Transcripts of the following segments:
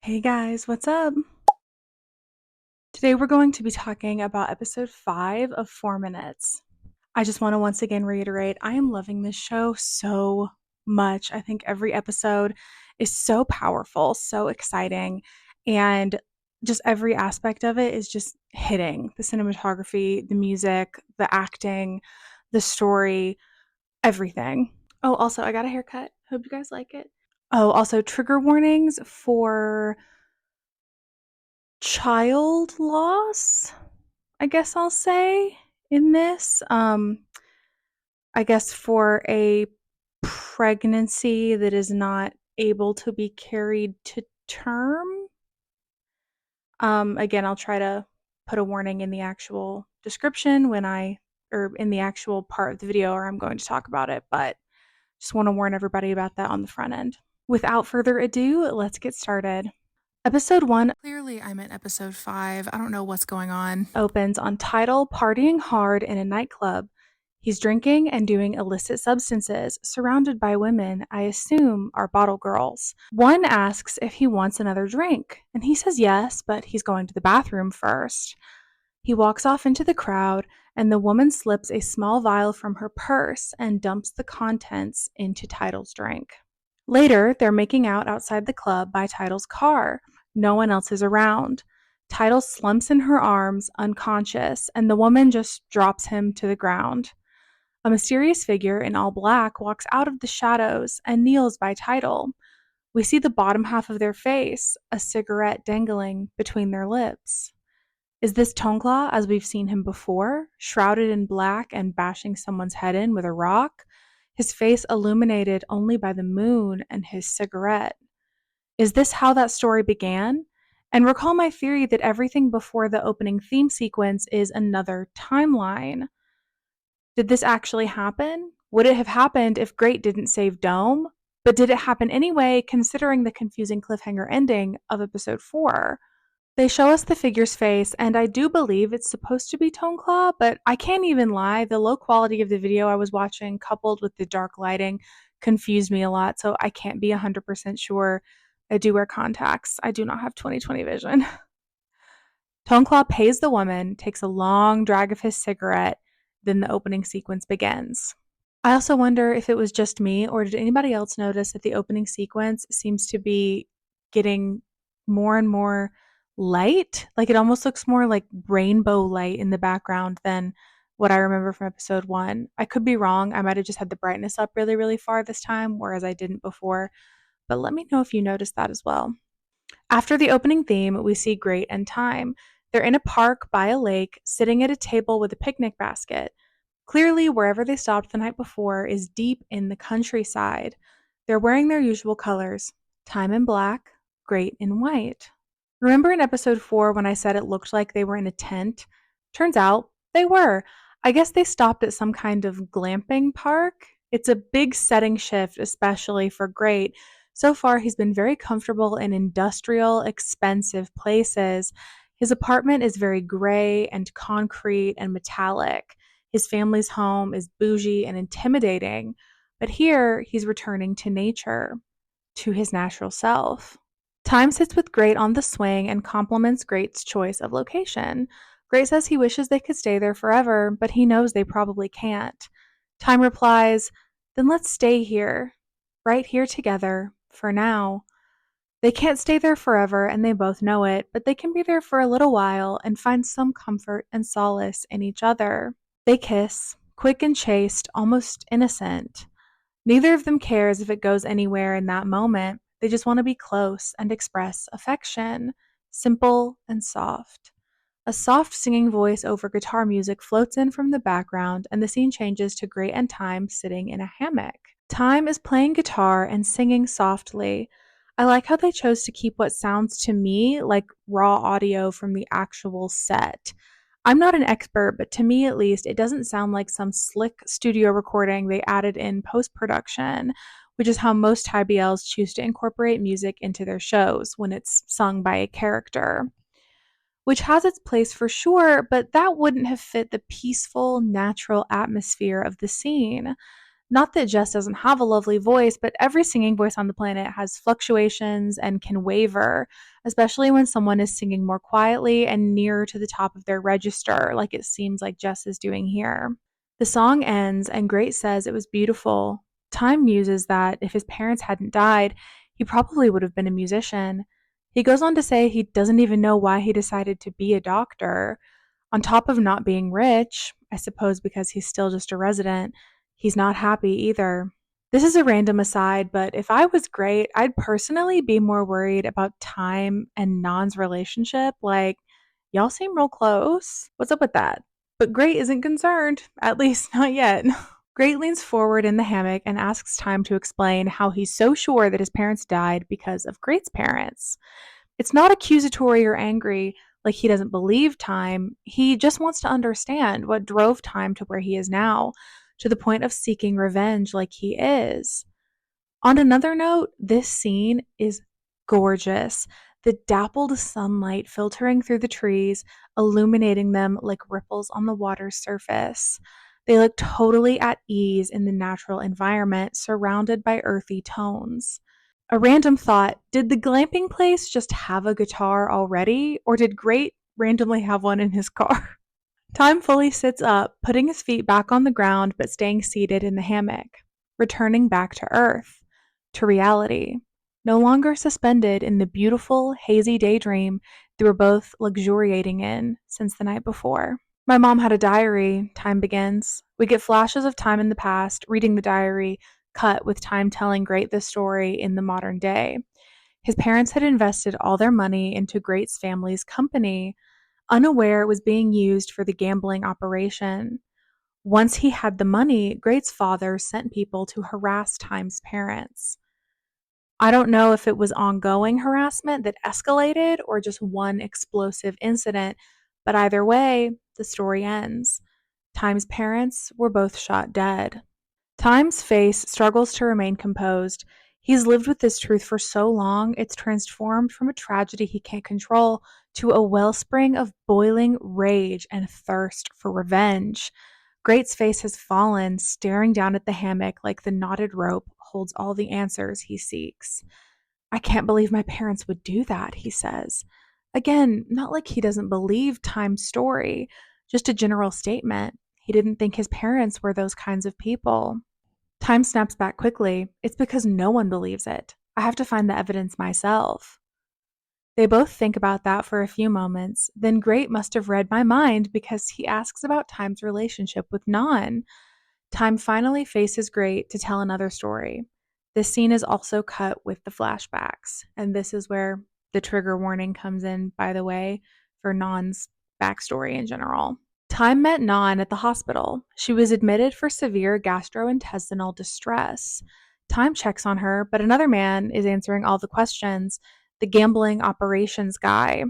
Hey guys, what's up? Today we're going to be talking about episode 5 of 4 Minutes. I just want to once again reiterate I am loving this show so much. I think every episode is so powerful, so exciting, and just every aspect of it is just hitting. The cinematography, the music, the acting, the story, everything. Oh, also, I got a haircut. Hope you guys like it. Oh, also, trigger warnings for child loss, I guess I'll say, in this. I guess for a pregnancy that is not able to be carried to term. Again, I'll try to put a warning in the actual description or in the actual part of the video where I'm going to talk about it, but just want to warn everybody about that on the front end. Without further ado, let's get started. Episode 1, Clearly, I meant episode 5. I don't know what's going on. opens on title Partying Hard in a Nightclub. He's drinking and doing illicit substances, surrounded by women I assume are bottle girls. One asks if he wants another drink, and he says yes, but he's going to the bathroom first. He walks off into the crowd, and the woman slips a small vial from her purse and dumps the contents into Title's drink. Later, they're making out outside the club by Title's car. No one else is around. Title slumps in her arms, unconscious, and the woman just drops him to the ground. A mysterious figure in all black walks out of the shadows and kneels by Title. We see the bottom half of their face, a cigarette dangling between their lips. Is this Tongla as we've seen him before, shrouded in black and bashing someone's head in with a rock, his face illuminated only by the moon and his cigarette? Is this how that story began? And recall my theory that everything before the opening theme sequence is another timeline. Did this actually happen? Would it have happened if Great didn't save Dome? But did it happen anyway, considering the confusing cliffhanger ending of episode 4? They show us the figure's face, and I do believe it's supposed to be Toneclaw, but I can't even lie. The low quality of the video I was watching, coupled with the dark lighting, confused me a lot, so I can't be 100% sure. I do wear contacts. I do not have 20/20 vision. Toneclaw pays the woman, takes a long drag of his cigarette, then the opening sequence begins. I also wonder if it was just me, or did anybody else notice that the opening sequence seems to be getting more and more light? Like it almost looks more like rainbow light in the background than what I remember from episode 1. I could be wrong. I might have just had the brightness up really, really far this time, whereas I didn't before. But let me know if you noticed that as well. After the opening theme, we see Great and Time. They're in a park by a lake, sitting at a table with a picnic basket. Clearly, wherever they stopped the night before is deep in the countryside. They're wearing their usual colors: Time in black, Great in white. Remember in episode 4 when I said it looked like they were in a tent? Turns out they were. I guess they stopped at some kind of glamping park. It's a big setting shift, especially for Great. So far, he's been very comfortable in industrial, expensive places. His apartment is very gray and concrete and metallic. His family's home is bougie and intimidating. But here, he's returning to nature, to his natural self. Time sits with Great on the swing and compliments Great's choice of location. Great says he wishes they could stay there forever, but he knows they probably can't. Time replies, then let's stay here, right here together, for now. They can't stay there forever, and they both know it, but they can be there for a little while and find some comfort and solace in each other. They kiss, quick and chaste, almost innocent. Neither of them cares if it goes anywhere in that moment. They just want to be close and express affection. Simple and soft. A soft singing voice over guitar music floats in from the background, and the scene changes to Great and Time sitting in a hammock. Time is playing guitar and singing softly. I like how they chose to keep what sounds to me like raw audio from the actual set. I'm not an expert, but to me at least, it doesn't sound like some slick studio recording they added in post production, which is how most IBLs choose to incorporate music into their shows when it's sung by a character, which has its place for sure, but that wouldn't have fit the peaceful, natural atmosphere of the scene. Not that Jess doesn't have a lovely voice, but every singing voice on the planet has fluctuations and can waver, especially when someone is singing more quietly and nearer to the top of their register, like it seems like Jess is doing here. The song ends, and Great says it was beautiful. Time muses that if his parents hadn't died, he probably would have been a musician. He goes on to say he doesn't even know why he decided to be a doctor. On top of not being rich, I suppose because he's still just a resident, he's not happy either. This is a random aside, but if I was Great, I'd personally be more worried about Time and Non's relationship. Like, y'all seem real close. What's up with that? But Great isn't concerned, at least not yet. Great leans forward in the hammock and asks Time to explain how he's so sure that his parents died because of Great's parents. It's not accusatory or angry, like he doesn't believe Time. He just wants to understand what drove Time to where he is now, to the point of seeking revenge like he is. On another note, this scene is gorgeous. The dappled sunlight filtering through the trees, illuminating them like ripples on the water's surface. They look totally at ease in the natural environment, surrounded by earthy tones. A random thought: did the glamping place just have a guitar already, or did Great randomly have one in his car? Time fully sits up, putting his feet back on the ground but staying seated in the hammock, returning back to Earth, to reality, no longer suspended in the beautiful, hazy daydream they were both luxuriating in since the night before. My mom had a diary, Time begins. We get flashes of Time in the past, reading the diary, cut with Time telling Great the story in the modern day. His parents had invested all their money into Great's family's company, unaware it was being used for the gambling operation. Once he had the money, Great's father sent people to harass Time's parents. I don't know if it was ongoing harassment that escalated or just one explosive incident, but either way, the story ends. Time's parents were both shot dead. Time's face struggles to remain composed. He's lived with this truth for so long, it's transformed from a tragedy he can't control to a wellspring of boiling rage and thirst for revenge. Great's face has fallen, staring down at the hammock like the knotted rope holds all the answers he seeks. I can't believe my parents would do that, he says. Again, not like he doesn't believe Time's story, just a general statement. He didn't think his parents were those kinds of people. Time snaps back quickly. It's because no one believes it. I have to find the evidence myself. They both think about that for a few moments. Then Great must have read my mind because he asks about Time's relationship with Non. Time finally faces Great to tell another story. This scene is also cut with the flashbacks, and this is where the trigger warning comes in, by the way, for Non's backstory in general. Time met Non at the hospital. She was admitted for severe gastrointestinal distress. Time checks on her, but another man is answering all the questions, the gambling operations guy.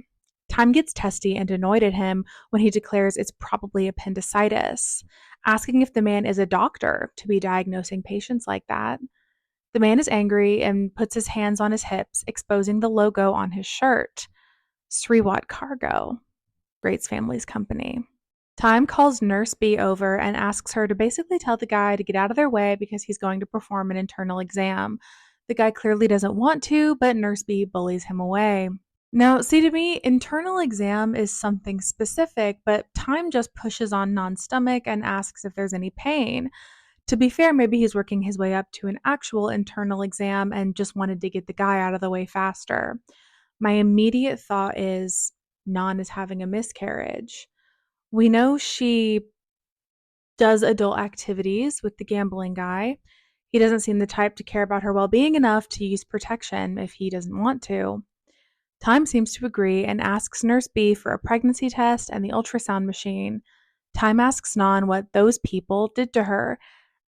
Time gets testy and annoyed at him when he declares it's probably appendicitis, asking if the man is a doctor to be diagnosing patients like that. The man is angry and puts his hands on his hips, exposing the logo on his shirt: Sriwat Cargo, Great's family's company. Time calls Nurse B over and asks her to basically tell the guy to get out of their way because he's going to perform an internal exam. The guy clearly doesn't want to, but Nurse B bullies him away. Now, see, to me, internal exam is something specific, but Time just pushes on Non's stomach and asks if there's any pain. To be fair, maybe he's working his way up to an actual internal exam and just wanted to get the guy out of the way faster. My immediate thought is Non is having a miscarriage. We know she does adult activities with the gambling guy. He doesn't seem the type to care about her well being enough to use protection if he doesn't want to. Time seems to agree and asks Nurse B for a pregnancy test and the ultrasound machine. Time asks Non what those people did to her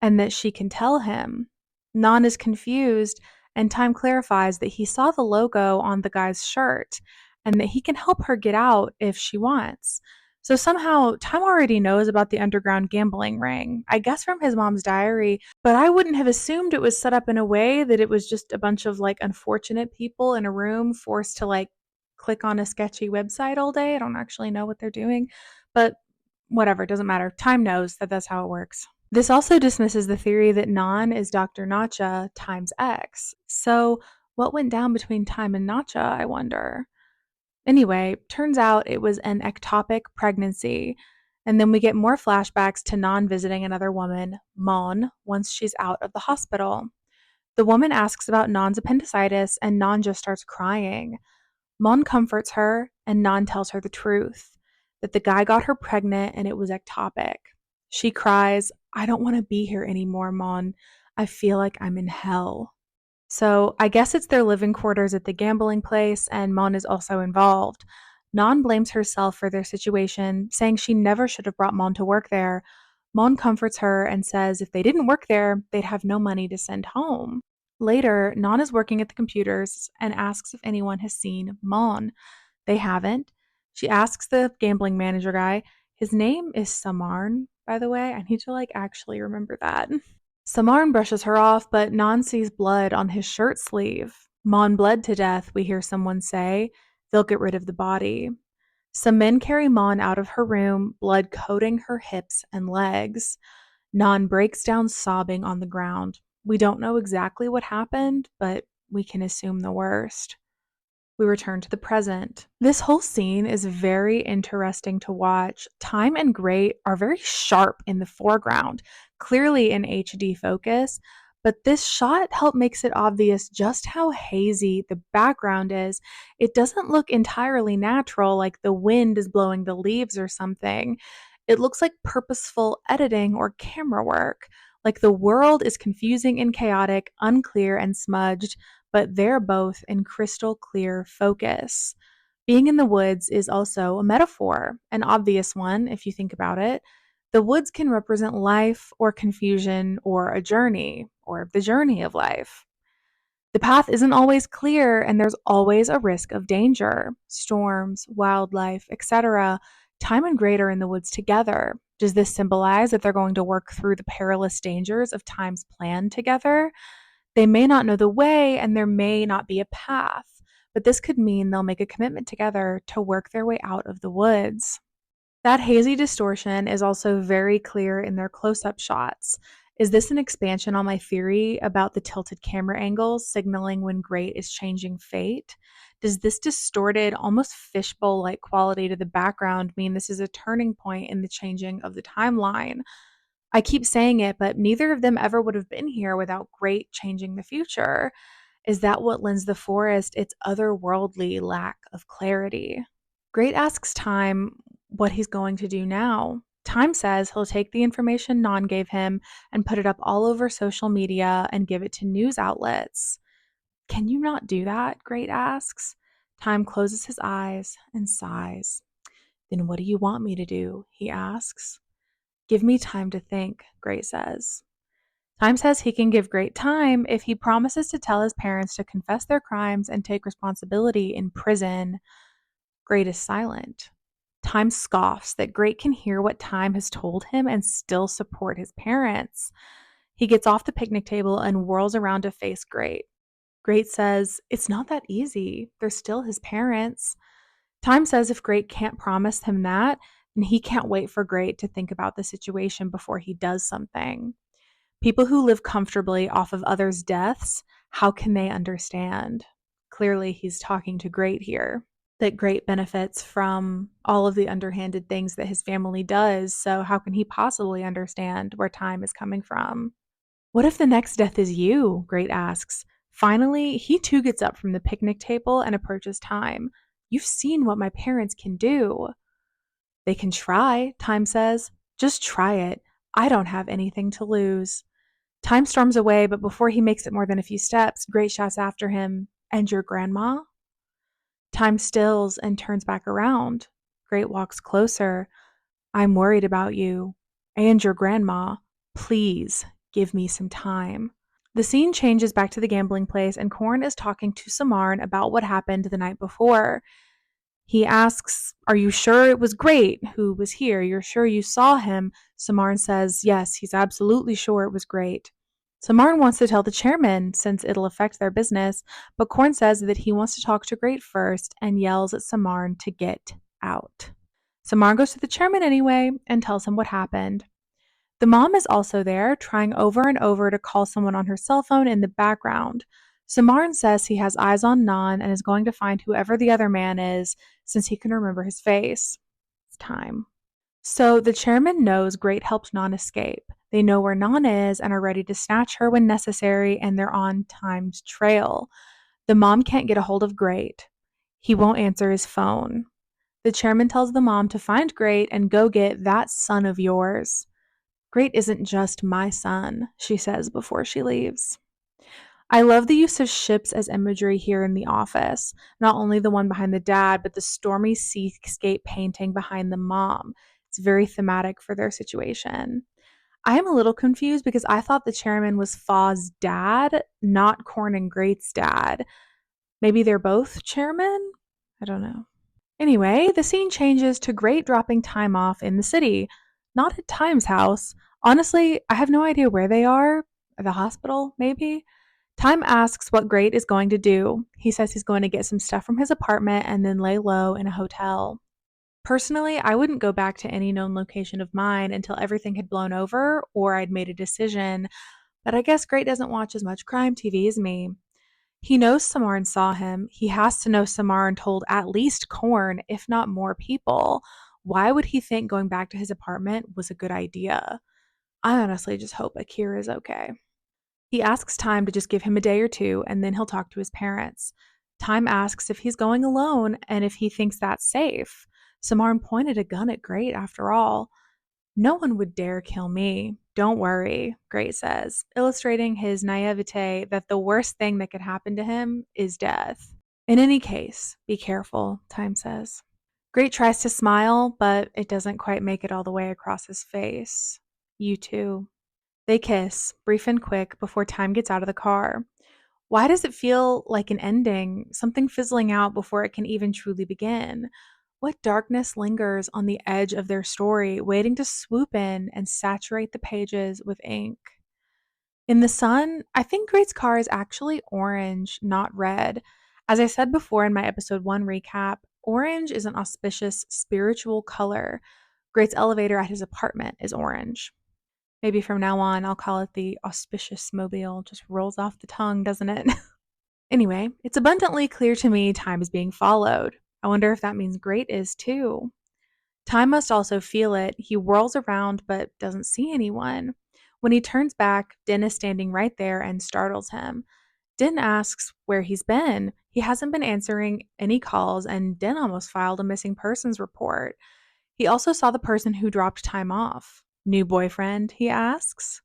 and that she can tell him. Non is confused, and Time clarifies that he saw the logo on the guy's shirt and that he can help her get out if she wants. So somehow, Time already knows about the underground gambling ring, I guess from his mom's diary, but I wouldn't have assumed it was set up in a way that it was just a bunch of like unfortunate people in a room forced to like click on a sketchy website all day. I don't actually know what they're doing, but whatever, it doesn't matter. Time knows that that's how it works. This also dismisses the theory that Non is Dr. Nacha times X. So, what went down between Time and Nacha, I wonder? Anyway, turns out it was an ectopic pregnancy. And then we get more flashbacks to Non visiting another woman, Mon, once she's out of the hospital. The woman asks about Non's appendicitis, and Non just starts crying. Mon comforts her, and Non tells her the truth that the guy got her pregnant and it was ectopic. She cries, I don't want to be here anymore, Mon. I feel like I'm in hell. So I guess it's their living quarters at the gambling place, and Mon is also involved. Non blames herself for their situation, saying she never should have brought Mon to work there. Mon comforts her and says if they didn't work there, they'd have no money to send home. Later, Non is working at the computers and asks if anyone has seen Mon. They haven't. She asks the gambling manager guy. His name is Samarn, by the way. I need to actually remember that. Samarn brushes her off, but Non sees blood on his shirt sleeve. Mon bled to death, we hear someone say. They'll get rid of the body. Some men carry Mon out of her room, blood coating her hips and legs. Non breaks down sobbing on the ground. We don't know exactly what happened, but we can assume the worst. We return to the present. This whole scene is very interesting to watch. Time and Great are very sharp in the foreground, clearly in HD focus, but this shot makes it obvious just how hazy the background is. It doesn't look entirely natural, like the wind is blowing the leaves or something. It looks like purposeful editing or camera work. Like the world is confusing and chaotic, unclear and smudged, but they're both in crystal clear focus. Being in the woods is also a metaphor, an obvious one if you think about it. The woods can represent life or confusion or a journey or the journey of life. The path isn't always clear, and there's always a risk of danger, storms, wildlife, etc. Time and Great are in the woods together. Does this symbolize that they're going to work through the perilous dangers of Time's plan together? They may not know the way, and there may not be a path, but this could mean they'll make a commitment together to work their way out of the woods. That hazy distortion is also very clear in their close up shots. Is this an expansion on my theory about the tilted camera angles signaling when Great is changing fate? Does this distorted, almost fishbowl like quality to the background mean this is a turning point in the changing of the timeline? I keep saying it, but neither of them ever would have been here without Great changing the future. Is that what lends the forest its otherworldly lack of clarity? Great asks Time what he's going to do now. Time says he'll take the information Non gave him and put it up all over social media and give it to news outlets. Can you not do that? Great asks. Time closes his eyes and sighs. Then what do you want me to do? He asks. Give me time to think, Great says. Time says he can give Great time if he promises to tell his parents to confess their crimes and take responsibility in prison. Great is silent. Time scoffs that Great can hear what Time has told him and still support his parents. He gets off the picnic table and whirls around to face Great. Great says, it's not that easy. They're still his parents. Time says if Great can't promise him that, then he can't wait for Great to think about the situation before he does something. People who live comfortably off of others' deaths, how can they understand? Clearly, he's talking to Great here. That Great benefits from all of the underhanded things that his family does, so how can he possibly understand where Time is coming from? What if the next death is you? Great asks. Finally, he too gets up from the picnic table and approaches Time. You've seen what my parents can do. They can try, Time says. Just try it. I don't have anything to lose. Time storms away, but before he makes it more than a few steps, Great shouts after him, And your grandma? Time stills and turns back around. Great walks closer. I'm worried about you. And your grandma. Please give me some time. The scene changes back to the gambling place, and Korn is talking to Samarn about what happened the night before. He asks, Are you sure it was Great who was here? You're sure you saw him? Samarn says, Yes, he's absolutely sure it was Great. Samarn wants to tell the chairman since it'll affect their business, but Korn says that he wants to talk to Great first and yells at Samarn to get out. Samarn goes to the chairman anyway and tells him what happened. The mom is also there, trying over and over to call someone on her cell phone in the background. Samarn says he has eyes on Nan and is going to find whoever the other man is since he can remember his face. It's time. So the chairman knows Great helped Nan escape. They know where Nan is and are ready to snatch her when necessary, and they're on Time's trail. The mom can't get a hold of Great. He won't answer his phone. The chairman tells the mom to find Great and go get that son of yours. Great isn't just my son, she says before she leaves. I love the use of ships as imagery here in the office. Not only the one behind the dad, but the stormy seascape painting behind the mom. It's very thematic for their situation. I am a little confused because I thought the chairman was Faw's dad, not Corn and Great's dad. Maybe they're both chairmen? I don't know. Anyway, the scene changes to Great dropping Time off in the city. Not at Time's house. Honestly, I have no idea where they are. The hospital, maybe? Time asks what Great is going to do. He says he's going to get some stuff from his apartment and then lay low in a hotel. Personally, I wouldn't go back to any known location of mine until everything had blown over or I'd made a decision, but I guess Great doesn't watch as much crime TV as me. He knows Samarn saw him. He has to know Samarn told at least Korn, if not more people. Why would he think going back to his apartment was a good idea? I honestly just hope Akira is okay. He asks Time to just give him a day or two, and then he'll talk to his parents. Time asks if he's going alone and if he thinks that's safe. Samarn pointed a gun at Great after all. No one would dare kill me. Don't worry, Great says, illustrating his naivete that the worst thing that could happen to him is death. In any case, be careful, Time says. Great tries to smile, but it doesn't quite make it all the way across his face. You too. They kiss, brief and quick, before Time gets out of the car. Why does it feel like an ending, something fizzling out before it can even truly begin? What darkness lingers on the edge of their story, waiting to swoop in and saturate the pages with ink? In the sun, I think Great's car is actually orange, not red. As I said before in my episode 1 recap, orange is an auspicious spiritual color. Great's elevator at his apartment is orange. Maybe from now on, I'll call it the auspicious mobile. Just rolls off the tongue, doesn't it? Anyway, it's abundantly clear to me Time is being followed. I wonder if that means Great is too. Time must also feel it. He whirls around but doesn't see anyone. When he turns back, Din is standing right there and startles him. Din asks where he's been. He hasn't been answering any calls, and Din almost filed a missing persons report. He also saw the person who dropped Time off. New boyfriend? He asks.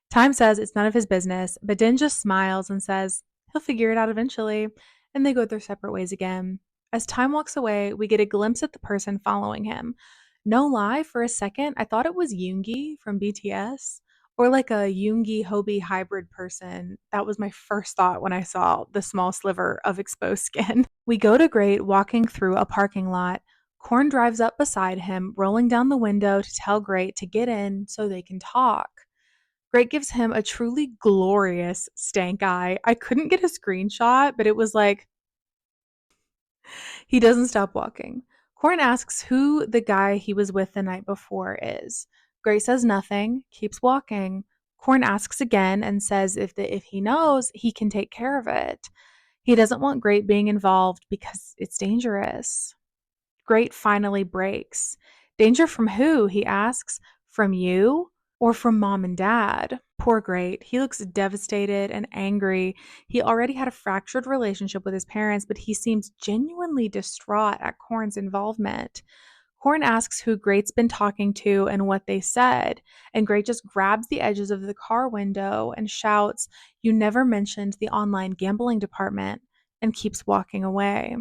Time says it's none of his business, but Din just smiles and says he'll figure it out eventually, and they go their separate ways again. As Time walks away, we get a glimpse at the person following him. No lie, for a second, I thought it was Yoongi from BTS, or like a Yoongi Hobi hybrid person. That was my first thought when I saw the small sliver of exposed skin. We go to Great walking through a parking lot. Korn drives up beside him, rolling down the window to tell Great to get in so they can talk. Great gives him a truly glorious stank eye. I couldn't get a screenshot, but it was like he doesn't stop walking. Korn asks who the guy he was with the night before is. Great says nothing, keeps walking. Korn asks again and says if he knows, he can take care of it. He doesn't want Great being involved because it's dangerous. Great finally breaks. Danger from who? He asks. From you? Or from mom and dad? Poor Great. He looks devastated and angry. He already had a fractured relationship with his parents, but he seems genuinely distraught at Korn's involvement. Korn asks who Great's been talking to and what they said, and Great just grabs the edges of the car window and shouts, "You never mentioned the online gambling department," and keeps walking away.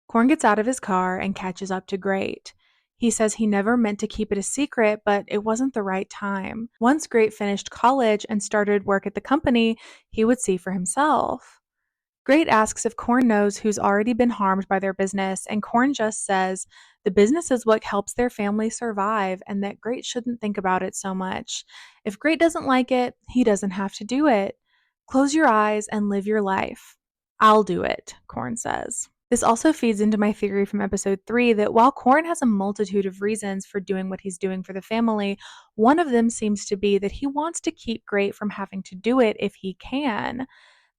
Korn gets out of his car and catches up to Great. He says he never meant to keep it a secret, but it wasn't the right time. Once Great finished college and started work at the company, he would see for himself. Great asks if Korn knows who's already been harmed by their business, and Korn just says the business is what helps their family survive and that Great shouldn't think about it so much. If Great doesn't like it, he doesn't have to do it. Close your eyes and live your life. I'll do it, Korn says. This also feeds into my theory from episode 3 that while Korn has a multitude of reasons for doing what he's doing for the family, one of them seems to be that he wants to keep Great from having to do it if he can.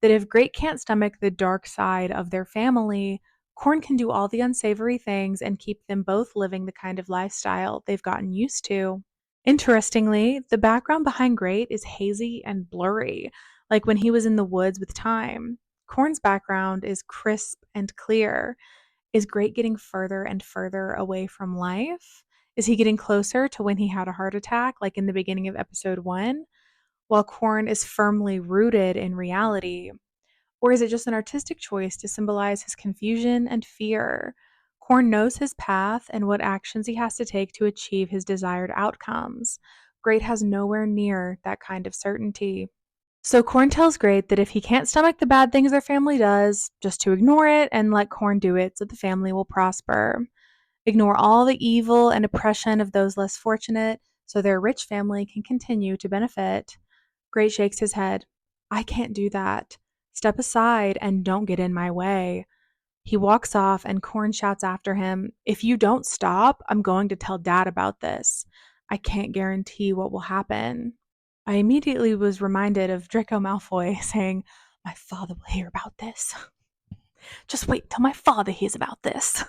That if Great can't stomach the dark side of their family, Korn can do all the unsavory things and keep them both living the kind of lifestyle they've gotten used to. Interestingly, the background behind Great is hazy and blurry, like when he was in the woods with Time. Korn's background is crisp and clear. Is Great getting further and further away from life? Is he getting closer to when he had a heart attack, like in the beginning of episode 1? While Korn is firmly rooted in reality, or is it just an artistic choice to symbolize his confusion and fear? Korn knows his path and what actions he has to take to achieve his desired outcomes. Great has nowhere near that kind of certainty. So Korn tells Great that if he can't stomach the bad things their family does, just to ignore it and let Korn do it so the family will prosper. Ignore all the evil and oppression of those less fortunate so their rich family can continue to benefit. Great shakes his head. I can't do that. Step aside and don't get in my way. He walks off and Korn shouts after him, If you don't stop, I'm going to tell Dad about this. I can't guarantee what will happen. I immediately was reminded of Draco Malfoy saying, My father will hear about this. Just wait till my father hears about this.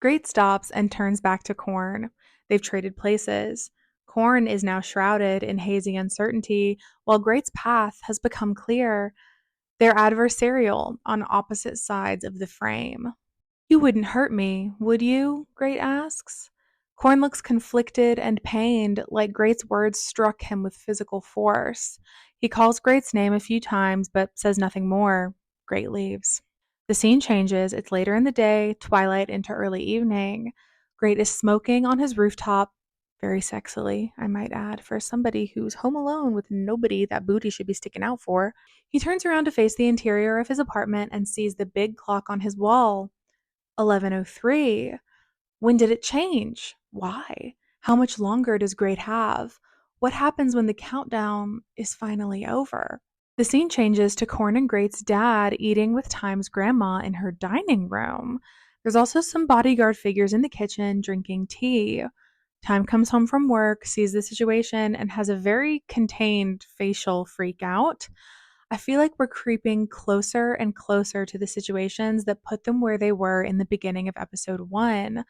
Great stops and turns back to Korn. They've traded places. Korn is now shrouded in hazy uncertainty, while Great's path has become clear. They're adversarial on opposite sides of the frame. You wouldn't hurt me, would you? Great asks. Korn looks conflicted and pained, like Great's words struck him with physical force. He calls Great's name a few times, but says nothing more. Great leaves. The scene changes. It's later in the day, twilight into early evening. Great is smoking on his rooftop, very sexily, I might add, for somebody who's home alone with nobody that booty should be sticking out for. He turns around to face the interior of his apartment and sees the big clock on his wall. 11:03. When did it change? Why? How much longer does Great have? What happens when the countdown is finally over? The scene changes to Korn and Great's dad eating with Time's grandma in her dining room. There's also some bodyguard figures in the kitchen drinking tea. Time comes home from work, sees the situation, and has a very contained facial freak out. I feel like we're creeping closer and closer to the situations that put them where they were in the beginning of episode 1.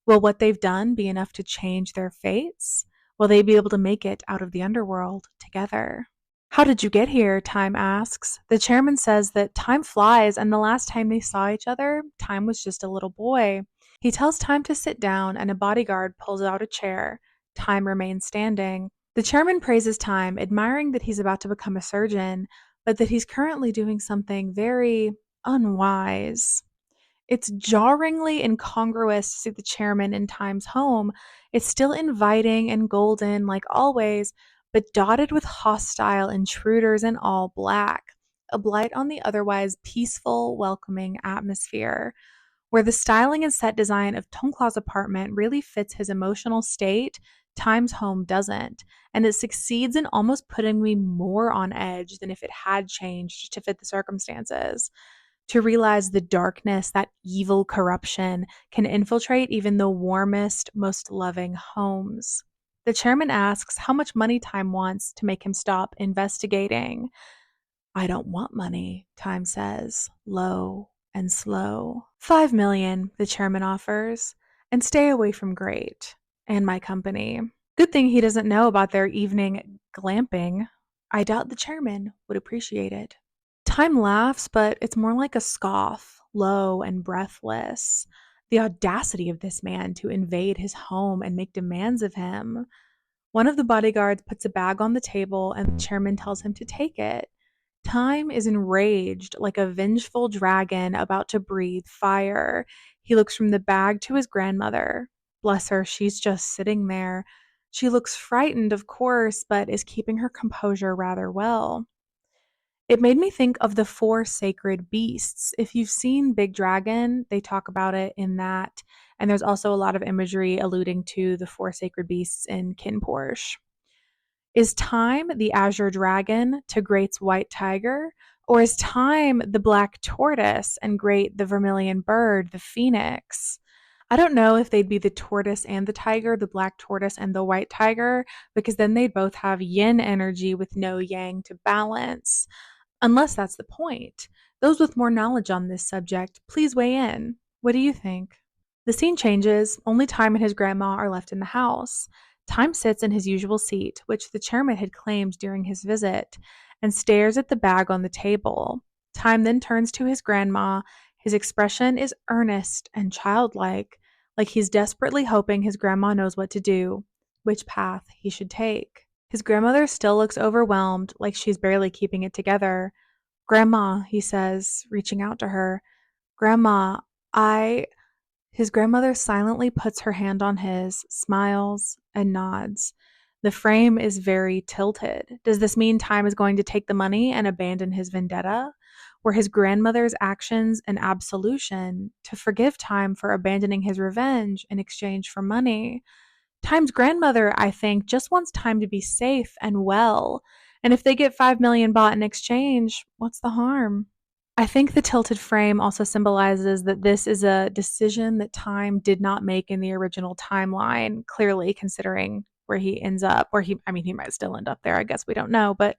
Will what they've done be enough to change their fates? Will they be able to make it out of the underworld together? How did you get here? Time asks. The chairman says that time flies, and the last time they saw each other, Time was just a little boy. He tells Time to sit down, and a bodyguard pulls out a chair. Time remains standing. The chairman praises Time, admiring that he's about to become a surgeon, but that he's currently doing something very unwise. It's jarringly incongruous to see the chairman in Time's home. It's still inviting and golden, like always, but dotted with hostile intruders in all black, a blight on the otherwise peaceful, welcoming atmosphere. Where the styling and set design of Tongkla's apartment really fits his emotional state, Time's home doesn't, and it succeeds in almost putting me more on edge than if it had changed to fit the circumstances. To realize the darkness, that evil corruption, can infiltrate even the warmest, most loving homes. The chairman asks how much money Time wants to make him stop investigating. I don't want money, Time says, low and slow. 5 million, the chairman offers, and stay away from Great and my company. Good thing he doesn't know about their evening glamping. I doubt the chairman would appreciate it. Time laughs, but it's more like a scoff, low and breathless. The audacity of this man to invade his home and make demands of him. One of the bodyguards puts a bag on the table and the chairman tells him to take it. Time is enraged, like a vengeful dragon about to breathe fire. He looks from the bag to his grandmother. Bless her, she's just sitting there. She looks frightened, of course, but is keeping her composure rather well. It made me think of the four sacred beasts. If you've seen Big Dragon, they talk about it in that. And there's also a lot of imagery alluding to the four sacred beasts in Kin Porsche. Is Time the azure dragon to Great's white tiger, Or is Time the black tortoise and Great the vermilion bird, the phoenix? I don't know if they'd be the tortoise and the tiger, the black tortoise and the white tiger, because then they'd both have yin energy with no yang to balance. Unless that's the point. Those with more knowledge on this subject, please weigh in. What do you think? The scene changes. Only Time and his grandma are left in the house. Time sits in his usual seat, which the chairman had claimed during his visit, and stares at the bag on the table. Time then turns to his grandma. His expression is earnest and childlike, like he's desperately hoping his grandma knows what to do, which path he should take. His grandmother still looks overwhelmed, like she's barely keeping it together. Grandma, he says, reaching out to her. Grandma, I. His grandmother silently puts her hand on his, smiles, and nods. The frame is very tilted. Does this mean Time is going to take the money and abandon his vendetta? Were his grandmother's actions an absolution to forgive Time for abandoning his revenge in exchange for money? Time's grandmother, I think, just wants Time to be safe and well. And if they get 5 million baht in exchange, what's the harm? I think the tilted frame also symbolizes that this is a decision that Time did not make in the original timeline, clearly considering where he ends up, where he might still end up there. I guess we don't know. But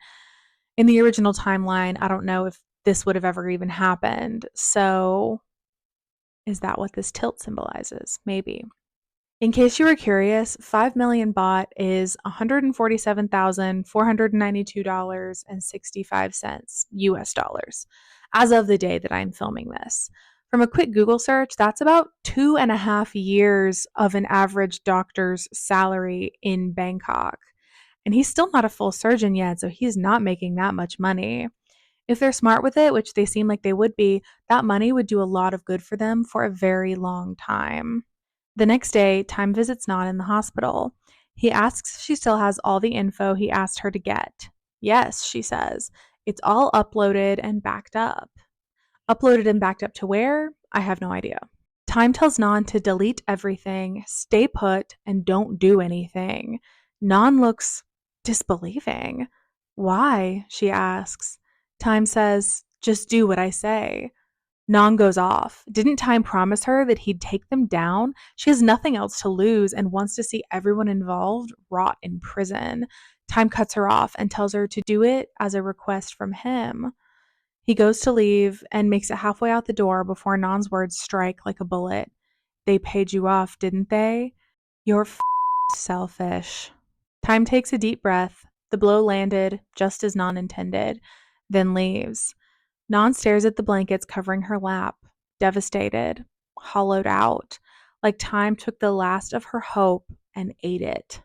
in the original timeline, I don't know if this would have ever even happened. So is that what this tilt symbolizes? Maybe. In case you were curious, 5 million baht is $147,492.65 US dollars as of the day that I'm filming this. From a quick Google search, that's about 2.5 years of an average doctor's salary in Bangkok. And he's still not a full surgeon yet, so he's not making that much money. If they're smart with it, which they seem like they would be, that money would do a lot of good for them for a very long time. The next day, Time visits Nan in the hospital. He asks if she still has all the info he asked her to get. Yes, she says. It's all uploaded and backed up. Uploaded and backed up to where? I have no idea. Time tells Nan to delete everything, stay put, and don't do anything. Nan looks disbelieving. Why? She asks. Time says, just do what I say. Nan goes off. Didn't Time promise her that he'd take them down? She has nothing else to lose and wants to see everyone involved rot in prison. Time cuts her off and tells her to do it as a request from him. He goes to leave and makes it halfway out the door before Nan's words strike like a bullet. They paid you off, didn't they? You're selfish. Time takes a deep breath. The blow landed just as Nan intended, then leaves. Nan stares at the blankets covering her lap, devastated, hollowed out, like Time took the last of her hope and ate it.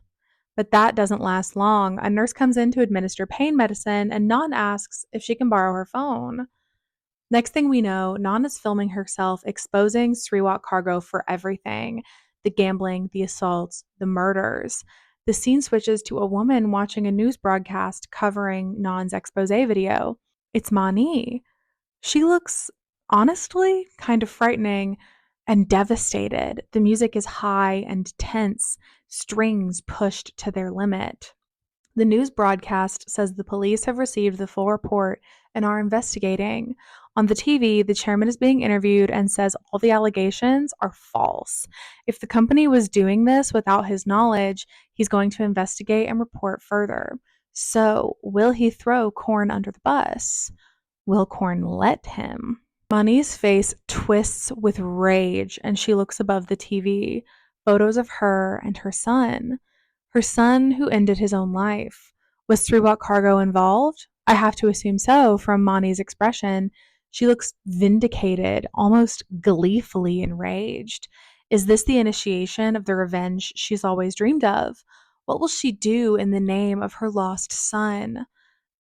But that doesn't last long. A nurse comes in to administer pain medicine, and Nan asks if she can borrow her phone. Next thing we know, Nan is filming herself exposing Sriwat Cargo for everything: the gambling, the assaults, the murders. The scene switches to a woman watching a news broadcast covering Nan's expose video. It's Mani. She looks, honestly, kind of frightening and devastated. The music is high and tense, strings pushed to their limit. The news broadcast says the police have received the full report and are investigating. On the TV, the chairman is being interviewed and says all the allegations are false. If the company was doing this without his knowledge, he's going to investigate and report further. So, will he throw Korn under the bus? Will Korn let him? Mani's face twists with rage and she looks above the TV. Photos of her and her son. Her son who ended his own life. Was Sriwat Cargo involved? I have to assume so from Mani's expression. She looks vindicated, almost gleefully enraged. Is this the initiation of the revenge she's always dreamed of? What will she do in the name of her lost son?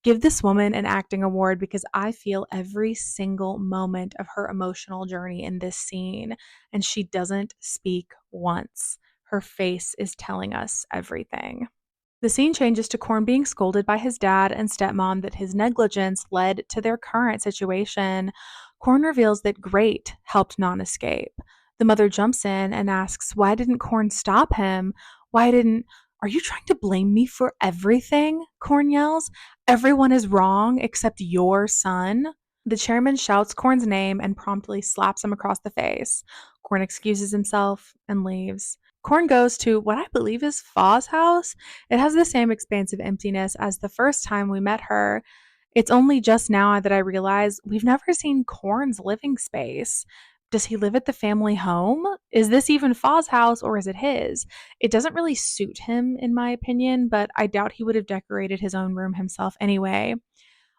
Give this woman an acting award because I feel every single moment of her emotional journey in this scene, and she doesn't speak once. Her face is telling us everything. The scene changes to Korn being scolded by his dad and stepmom that his negligence led to their current situation. Korn reveals that Great helped Nan escape. The mother jumps in and asks, why didn't Korn stop him? Why didn't Are you trying to blame me for everything? Corn yells. Everyone is wrong except your son. The chairman shouts Corn's name and promptly slaps him across the face. Corn excuses himself and leaves. Corn goes to what I believe is Fa's house. It has the same expansive emptiness as the first time we met her. It's only just now that I realize we've never seen Corn's living space. Does he live at the family home? Is this even Fa's house or is it his? It doesn't really suit him, in my opinion, but I doubt he would have decorated his own room himself anyway.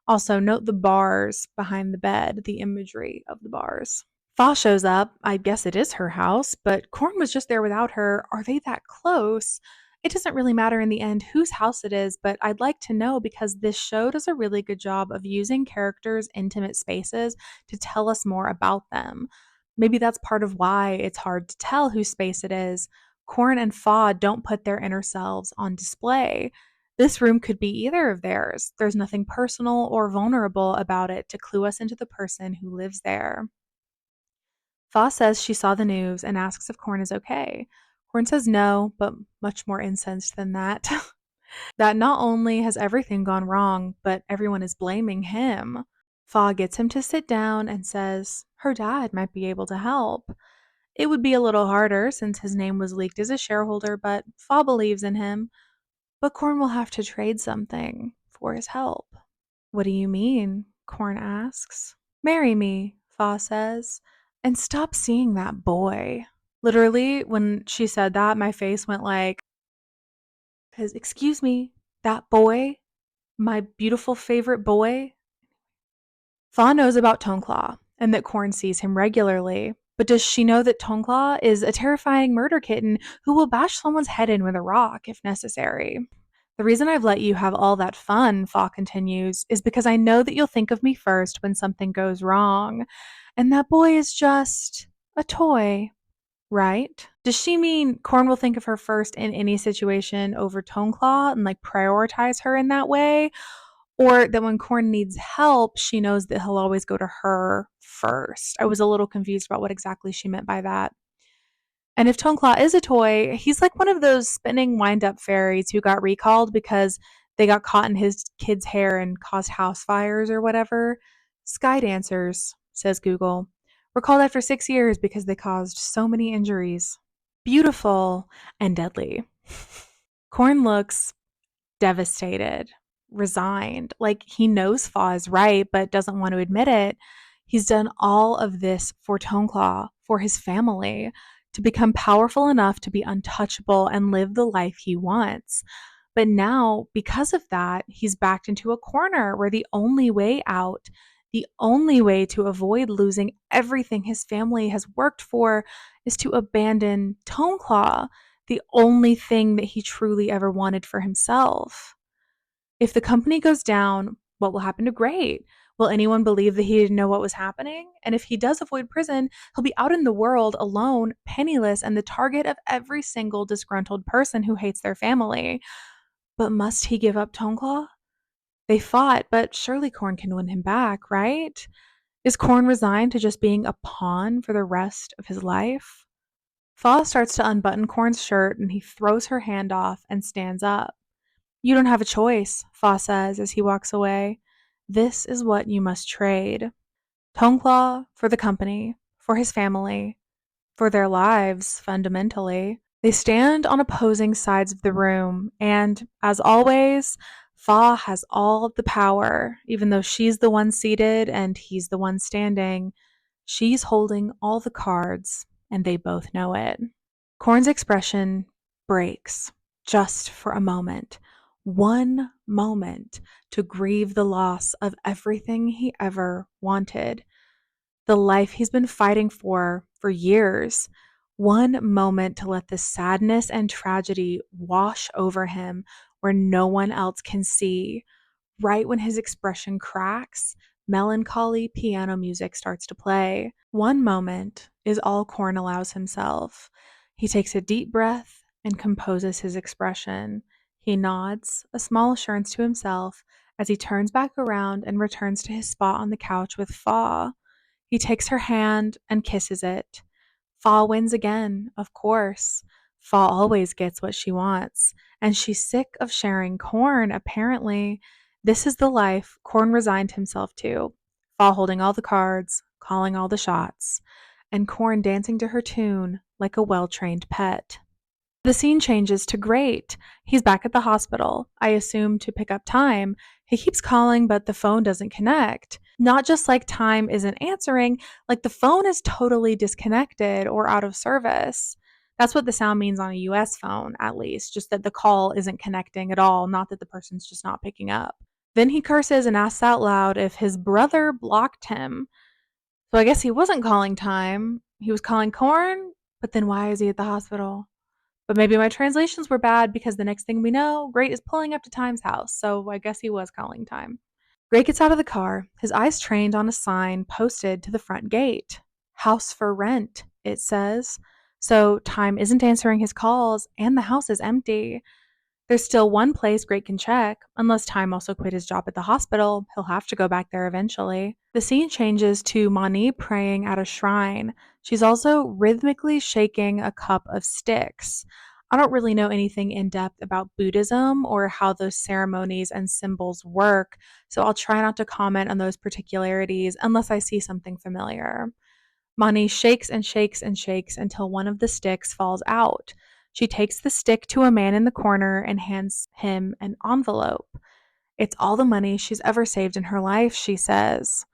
Also, note the bars behind the bed, the imagery of the bars. Fa shows up. I guess it is her house, but Corn was just there without her. Are they that close? It doesn't really matter in the end whose house it is, but I'd like to know because this show does a really good job of using characters' intimate spaces to tell us more about them. Maybe that's part of why it's hard to tell whose space it is. Corn and Fa don't put their inner selves on display. This room could be either of theirs. There's nothing personal or vulnerable about it to clue us into the person who lives there. Fa says she saw the news and asks if Corn is okay. Corn says no, but much more incensed than that. That not only has everything gone wrong, but everyone is blaming him. Fa gets him to sit down and says her dad might be able to help. It would be a little harder since his name was leaked as a shareholder, but Fa believes in him. But Corn will have to trade something for his help. What do you mean? Corn asks. Marry me, Fa says, and stop seeing that boy. Literally, when she said that, my face went like, because, excuse me, that boy, my beautiful favorite boy. Fa knows about Toneclaw and that Corn sees him regularly. But does she know that Toneclaw is a terrifying murder kitten who will bash someone's head in with a rock if necessary? The reason I've let you have all that fun, Fa continues, is because I know that you'll think of me first when something goes wrong. And that boy is just a toy, right? Does she mean Corn will think of her first in any situation over Toneclaw and like prioritize her in that way? Or that when Corn needs help, she knows that he'll always go to her first? I was a little confused about what exactly she meant by that. And if Toneclaw is a toy, he's like one of those spinning wind up fairies who got recalled because they got caught in his kid's hair and caused house fires or whatever. Sky dancers, says Google, were called after 6 years because they caused so many injuries. Beautiful and deadly. Corn looks devastated, resigned, like he knows Fa is right but doesn't want to admit it. He's done all of this for Toneclaw, for his family, to become powerful enough to be untouchable and live the life he wants. But now, because of that, he's backed into a corner where the only way out, the only way to avoid losing everything his family has worked for, is to abandon Toneclaw, the only thing that he truly ever wanted for himself. If the company goes down, what will happen to Great? Will anyone believe that he didn't know what was happening? And if he does avoid prison, he'll be out in the world alone, penniless, and the target of every single disgruntled person who hates their family. But must he give up Toneclaw? They fought, but surely Corn can win him back, right? Is Corn resigned to just being a pawn for the rest of his life? Fa starts to unbutton Corn's shirt and he throws her hand off and stands up. You don't have a choice, Fa says as he walks away. This is what you must trade. Toneclaw for the company, for his family, for their lives, fundamentally. They stand on opposing sides of the room, and as always, Fa has all the power, even though she's the one seated and he's the one standing. She's holding all the cards, and they both know it. Corn's expression breaks just for a moment. One moment to grieve the loss of everything he ever wanted, the life he's been fighting for years. One moment to let the sadness and tragedy wash over him where no one else can see. Right when his expression cracks, melancholy piano music starts to play. One moment is all Corn allows himself. He takes a deep breath and composes his expression. He nods, a small assurance to himself, as he turns back around and returns to his spot on the couch with Fa. He takes her hand and kisses it. Fa wins again, of course. Fall always gets what she wants, and she's sick of sharing corn, apparently. This is the life Corn resigned himself to. Fall holding all the cards, calling all the shots, and Corn dancing to her tune like a well trained pet. The scene changes to great. He's back at the hospital, I assume to pick up Time. He keeps calling, but the phone doesn't connect. Not just like Time isn't answering, like the phone is totally disconnected or out of service. That's what the sound means on a US phone, at least, just that the call isn't connecting at all, not that the person's just not picking up. Then he curses and asks out loud if his brother blocked him. So I guess he wasn't calling Time, he was calling Corn, but then why is he at the hospital? But maybe my translations were bad because the next thing we know, Great is pulling up to Time's house, so I guess he was calling Time. Great gets out of the car, his eyes trained on a sign posted to the front gate. House for rent, it says. So Time isn't answering his calls, and the house is empty. There's still one place Great can check. Unless Time also quit his job at the hospital, he'll have to go back there eventually. The scene changes to Mani praying at a shrine. She's also rhythmically shaking a cup of sticks. I don't really know anything in depth about Buddhism or how those ceremonies and symbols work, so I'll try not to comment on those particularities unless I see something familiar. Mani shakes and shakes and shakes until one of the sticks falls out. She takes the stick to a man in the corner and hands him an envelope. It's all the money she's ever saved in her life, she says.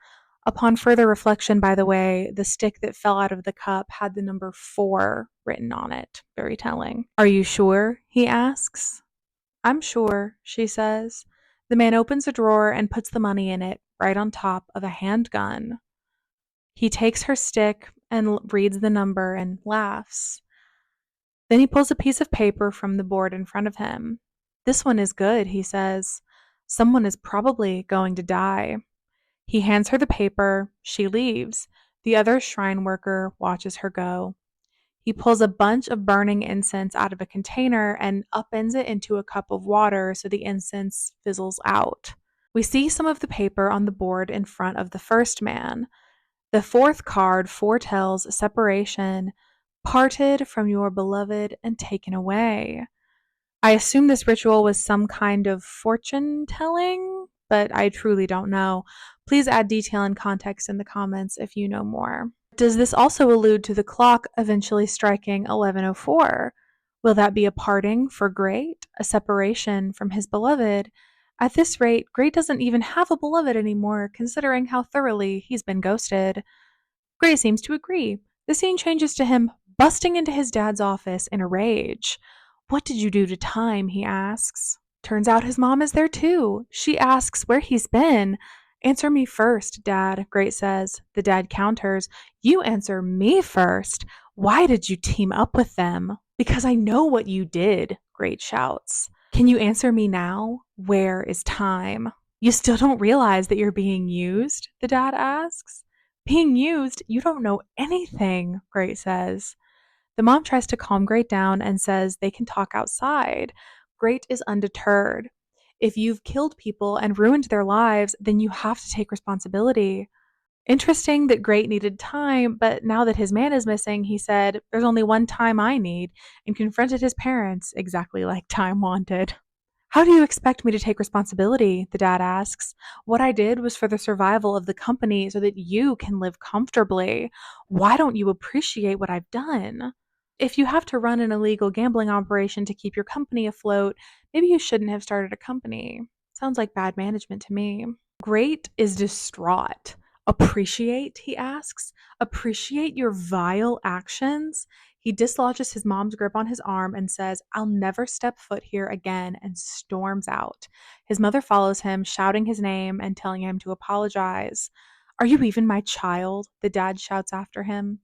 Upon further reflection, by the way, the stick that fell out of the cup had the number 4 written on it. Very telling. Are you sure? He asks. I'm sure, she says. The man opens a drawer and puts the money in it, right on top of a handgun. He takes her stick and reads the number and laughs. Then he pulls a piece of paper from the board in front of him. This one is good, he says. Someone is probably going to die. He hands her the paper. She leaves. The other shrine worker watches her go. He pulls a bunch of burning incense out of a container and upends it into a cup of water so the incense fizzles out. We see some of the paper on the board in front of the first man. The fourth card foretells separation, parted from your beloved and taken away. I assume this ritual was some kind of fortune telling, but I truly don't know. Please add detail and context in the comments if you know more. Does this also allude to the clock eventually striking 11:04? Will that be a parting for Great, a separation from his beloved? At this rate, Great doesn't even have a beloved anymore, considering how thoroughly he's been ghosted. Gray seems to agree. The scene changes to him busting into his dad's office in a rage. What did you do to Time? He asks. Turns out his mom is there too. She asks where he's been. Answer me first, Dad, Great says. The dad counters, You answer me first. Why did you team up with them? Because I know what you did, Great shouts. Can you answer me now? Where is Time? You still don't realize that you're being used? The dad asks. Being used? You don't know anything, Great says. The mom tries to calm Great down and says they can talk outside. Great is undeterred. If you've killed people and ruined their lives, then you have to take responsibility. Interesting that Great needed time, but now that his man is missing, he said, There's only one Time I need, and confronted his parents exactly like Time wanted. How do you expect me to take responsibility? The dad asks. What I did was for the survival of the company so that you can live comfortably. Why don't you appreciate what I've done? If you have to run an illegal gambling operation to keep your company afloat, maybe you shouldn't have started a company. Sounds like bad management to me. Great is distraught. Appreciate, he asks. Appreciate your vile actions? He dislodges his mom's grip on his arm and says, I'll never step foot here again, and storms out. His mother follows him, shouting his name and telling him to apologize. Are you even my child? The dad shouts after him.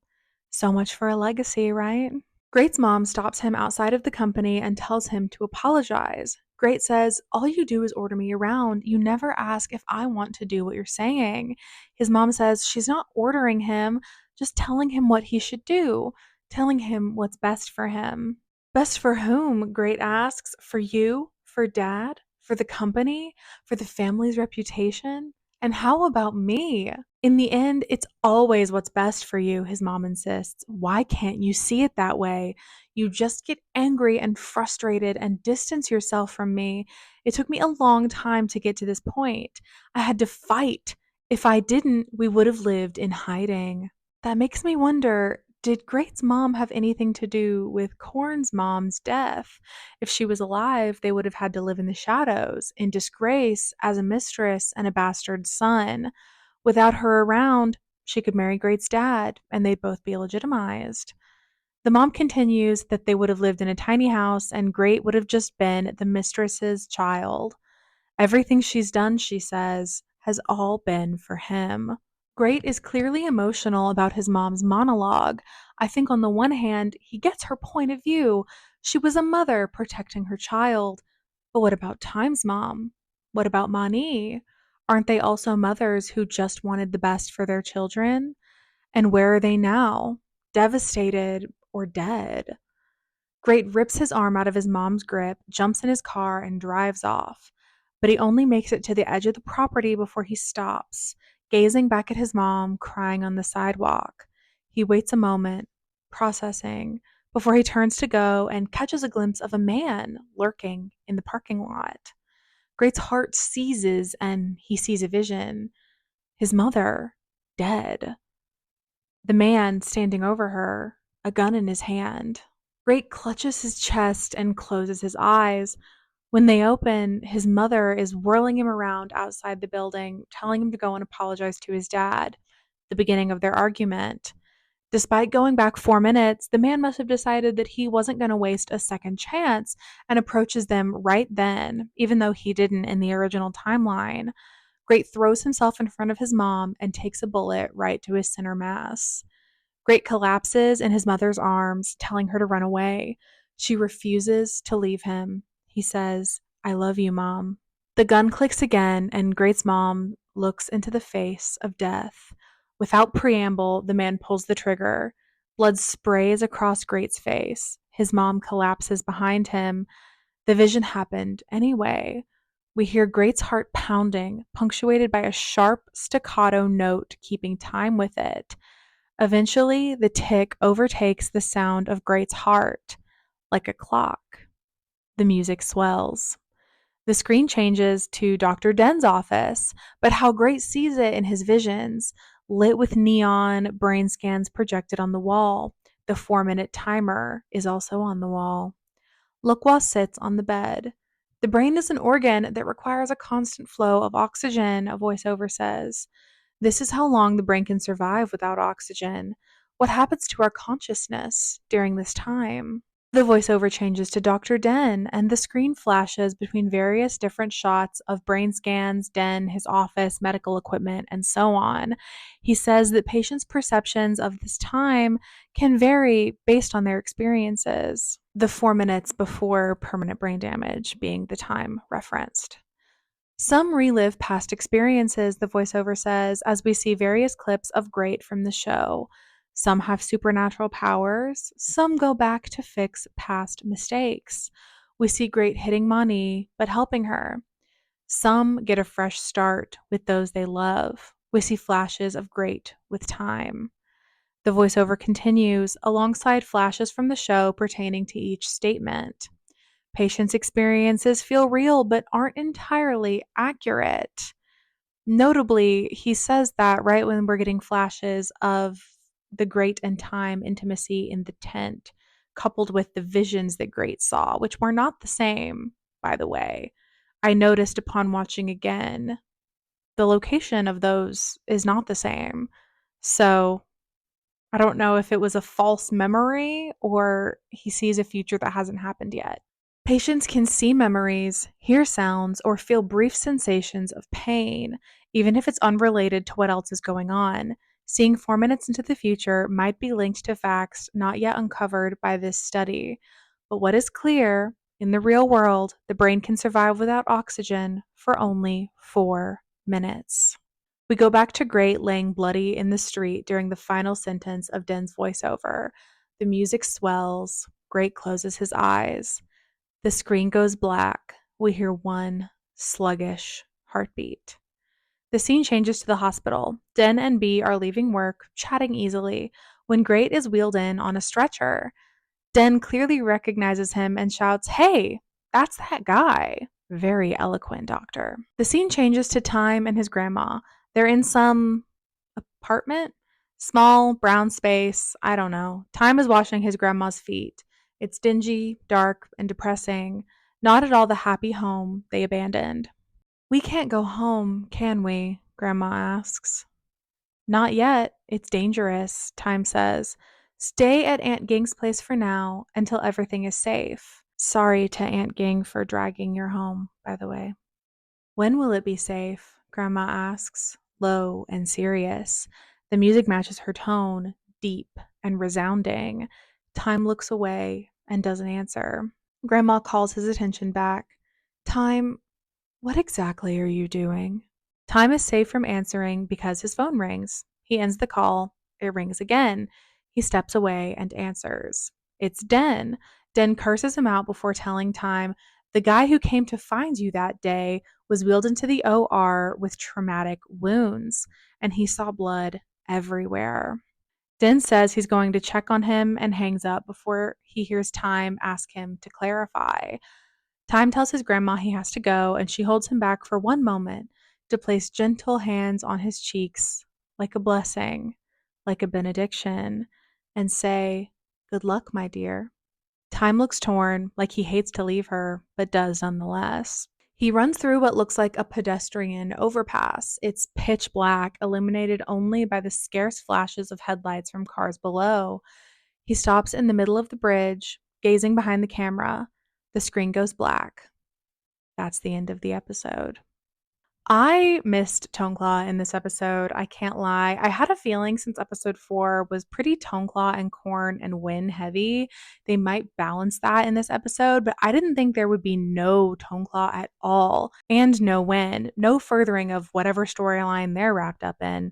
So much for a legacy, right? Great's mom stops him outside of the company and tells him to apologize. Great says, All you do is order me around. You never ask if I want to do what you're saying. His mom says she's not ordering him, just telling him what he should do, telling him what's best for him. Best for whom? Great asks. For you? For Dad? For the company? For the family's reputation? And how about me? In the end, it's always what's best for you, his mom insists. Why can't you see it that way? You just get angry and frustrated and distance yourself from me. It took me a long time to get to this point. I had to fight. If I didn't, we would have lived in hiding. That makes me wonder, did Great's mom have anything to do with Corn's mom's death? If she was alive, they would have had to live in the shadows, in disgrace, as a mistress and a bastard son. Without her around, she could marry Great's dad, and they'd both be legitimized. The mom continues that they would have lived in a tiny house, and Great would have just been the mistress's child. Everything she's done, she says, has all been for him. Great is clearly emotional about his mom's monologue. I think on the one hand, he gets her point of view. She was a mother protecting her child. But what about Time's mom? What about Mani? Aren't they also mothers who just wanted the best for their children? And where are they now? Devastated or dead? Great rips his arm out of his mom's grip, jumps in his car, and drives off. But he only makes it to the edge of the property before he stops, gazing back at his mom crying on the sidewalk. He waits a moment, processing, before he turns to go and catches a glimpse of a man lurking in the parking lot. Great's heart seizes and he sees a vision. His mother, dead. The man standing over her, a gun in his hand. Great clutches his chest and closes his eyes. When they open, his mother is whirling him around outside the building, telling him to go and apologize to his dad, the beginning of their argument. Despite going back 4 minutes, the man must have decided that he wasn't going to waste a second chance and approaches them right then, even though he didn't in the original timeline. Great throws himself in front of his mom and takes a bullet right to his center mass. Great collapses in his mother's arms, telling her to run away. She refuses to leave him. He says, I love you, Mom. The gun clicks again, and Great's mom looks into the face of death. Without preamble, the man pulls the trigger. Blood sprays across Great's face. His mom collapses behind him. The vision happened anyway. We hear Great's heart pounding, punctuated by a sharp staccato note keeping time with it. Eventually, the tick overtakes the sound of Great's heart, like a clock. The music swells. The screen changes to Dr. Den's office, but how Great sees it in his visions, lit with neon brain scans projected on the wall. The 4-minute timer is also on the wall. Lokwa sits on the bed. The brain is an organ that requires a constant flow of oxygen, a voiceover says. This is how long the brain can survive without oxygen. What happens to our consciousness during this time? The voiceover changes to Dr. Den, and the screen flashes between various different shots of brain scans, Den, his office, medical equipment, and so on. He says that patients' perceptions of this time can vary based on their experiences, the 4 minutes before permanent brain damage being the time referenced. Some relive past experiences, the voiceover says, as we see various clips of Great from the show. Some have supernatural powers, some go back to fix past mistakes. We see Great hitting Mani, but helping her. Some get a fresh start with those they love. We see flashes of Great with time. The voiceover continues alongside flashes from the show pertaining to each statement. Patients' experiences feel real but aren't entirely accurate. Notably, he says that right when we're getting flashes of the Great and Time intimacy in the tent, coupled with the visions that Great saw, which were not the same, by the way. I noticed upon watching again, the location of those is not the same. So I don't know if it was a false memory or he sees a future that hasn't happened yet. Patients can see memories, hear sounds, or feel brief sensations of pain, even if it's unrelated to what else is going on. Seeing 4 minutes into the future might be linked to facts not yet uncovered by this study. But what is clear, in the real world, the brain can survive without oxygen for only 4 minutes. We go back to Great laying bloody in the street during the final sentence of Den's voiceover. The music swells. Great closes his eyes. The screen goes black. We hear one sluggish heartbeat. The scene changes to the hospital. Den and B are leaving work, chatting easily, when Great is wheeled in on a stretcher. Den clearly recognizes him and shouts, "Hey, that's that guy." Very eloquent, doctor. The scene changes to Time and his grandma. They're in some apartment? Small, brown space. I don't know. Time is washing his grandma's feet. It's dingy, dark, and depressing. Not at all the happy home they abandoned. "We can't go home, can we?" Grandma asks. "Not yet. It's dangerous," Time says. "Stay at Aunt Ging's place for now until everything is safe." Sorry to Aunt Ging for dragging your home, by the way. "When will it be safe?" Grandma asks, low and serious. The music matches her tone, deep and resounding. Time looks away and doesn't answer. Grandma calls his attention back. "Time, what exactly are you doing?" Time is safe from answering because his phone rings. He ends the call. It rings again. He steps away and answers. It's Den. Den curses him out before telling Time, "The guy who came to find you that day was wheeled into the OR with traumatic wounds, and he saw blood everywhere." Den says he's going to check on him and hangs up before he hears Time ask him to clarify. Time tells his grandma he has to go, and she holds him back for one moment to place gentle hands on his cheeks, like a blessing, like a benediction, and say, "Good luck, my dear." Time looks torn, like he hates to leave her, but does nonetheless. He runs through what looks like a pedestrian overpass. It's pitch black, illuminated only by the scarce flashes of headlights from cars below. He stops in the middle of the bridge, gazing behind the camera. The screen goes black. That's the end of the episode. I missed Toneclaw in this episode. I can't lie. I had a feeling since episode 4 was pretty Toneclaw and Corn and Win heavy, they might balance that in this episode, but I didn't think there would be no Toneclaw at all and no Win, no furthering of whatever storyline they're wrapped up in.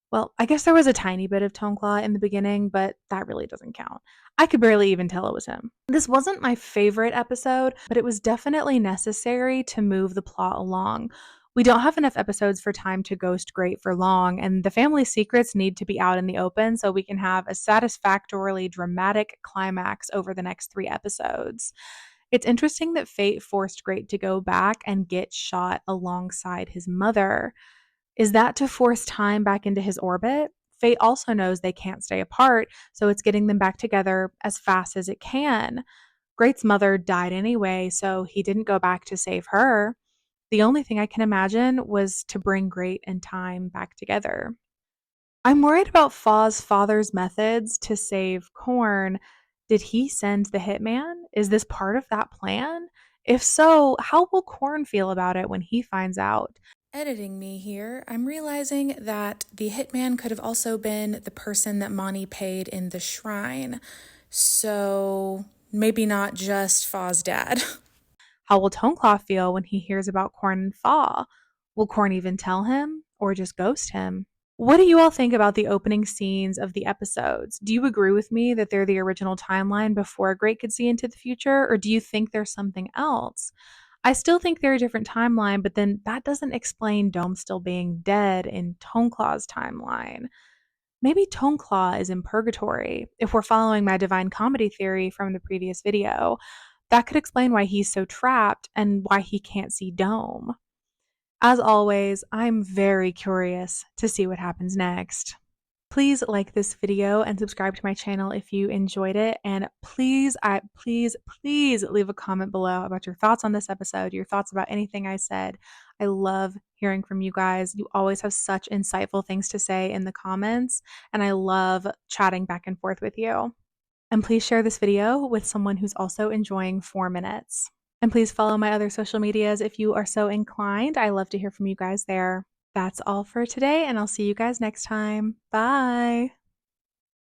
Well, I guess there was a tiny bit of Toneclaw in the beginning, but that really doesn't count. I could barely even tell it was him. This wasn't my favorite episode, but it was definitely necessary to move the plot along. We don't have enough episodes for Time to ghost Great for long, and the family secrets need to be out in the open so we can have a satisfactorily dramatic climax over the next 3 episodes. It's interesting that fate forced Great to go back and get shot alongside his mother. Is that to force Time back into his orbit? Fate also knows they can't stay apart, so it's getting them back together as fast as it can. Great's mother died anyway, so he didn't go back to save her. The only thing I can imagine was to bring Great and Time back together. I'm worried about Faw's father's methods to save Corn. Did he send the hitman? Is this part of that plan? If so, how will Corn feel about it when he finds out? Editing me here, I'm realizing that the hitman could have also been the person that Monty paid in the shrine. So maybe not just Faw's dad. How will Toneclaw feel when he hears about Corn and Faw? Will Corn even tell him or just ghost him? What do you all think about the opening scenes of the episodes? Do you agree with me that they're the original timeline before Great could see into the future, or do you think there's something else? I still think they're a different timeline, but then that doesn't explain Dome still being dead in Toneclaw's timeline. Maybe Toneclaw is in purgatory, if we're following my divine comedy theory from the previous video. That could explain why he's so trapped and why he can't see Dome. As always, I'm very curious to see what happens next. Please like this video and subscribe to my channel if you enjoyed it. And please leave a comment below about your thoughts on this episode, your thoughts about anything I said. I love hearing from you guys. You always have such insightful things to say in the comments, and I love chatting back and forth with you. And please share this video with someone who's also enjoying 4 minutes. And please follow my other social medias if you are so inclined. I love to hear from you guys there. That's all for today, and I'll see you guys next time. Bye.